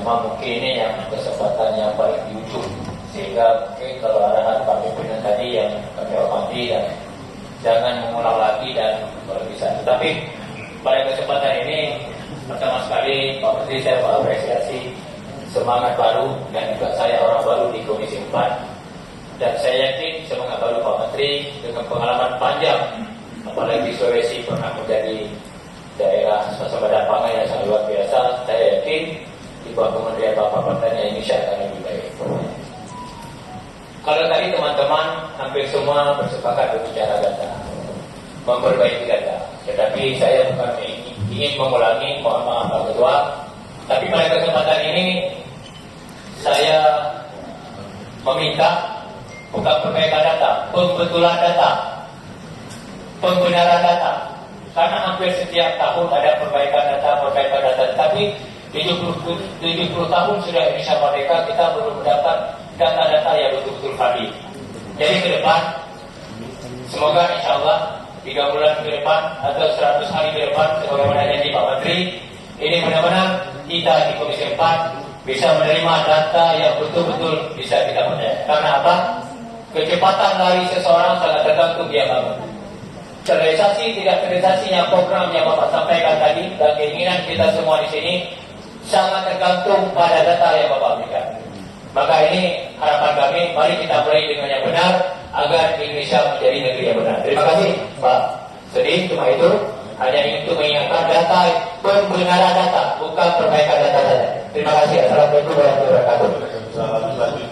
memang mungkin ini yang kesempatan yang paling di ujung, sehingga mungkin kalau arahan Pak Pimpinan tadi yang kami hormati dan jangan mengulang lagi dan kalau bisa. Tetapi pada kesempatan ini pertama sekali Pak Menteri saya mengapresiasi semangat baru dan juga saya orang baru di Komisi 4, dan saya yakin semangat baru Pak Menteri dengan pengalaman panjang, apalagi Sulawesi pernah menjadi daerah swasembada pangan yang sangat luar biasa. Saya yakin di bawah kementerian Bapak Pertanian Indonesia akan lebih baik. Kalau tadi teman-teman hampir semua bersepakat berbicara data, memperbaiki data, tetapi saya bukan ingin mengulangi, mohon maaf Pak Ketua, tapi pada kesempatan ini saya meminta bukan perbaikan data, pembetulan data, pembenaran data. Karena hampir setiap tahun ada perbaikan data, tapi 70 tahun sudah Indonesia merdeka, kita belum mendapat data-data yang betul-betul valid. Jadi ke depan, semoga insya Allah 3 bulan ke depan atau 100 hari ke depan, sebagaimana janji Pak Menteri, ini benar-benar kita di Komisi 4 bisa menerima data yang betul-betul bisa kita percaya. Karena apa? Kecepatan lari seseorang sangat tergantung dia bangun. Terrealisasi tidak terrealisasinya program yang Bapak sampaikan tadi dan keinginan kita semua di sini sangat tergantung pada data yang Bapak berikan. Maka ini harapan kami, mari kita mulai dengan yang benar agar Indonesia menjadi negeri yang benar. Terima kasih Pak Sedih, cuma itu hanya untuk mengingatkan data, pembenaran data, bukan perbaikan data saja. Terima kasih. Assalamualaikum warahmatullahi wabarakatuh.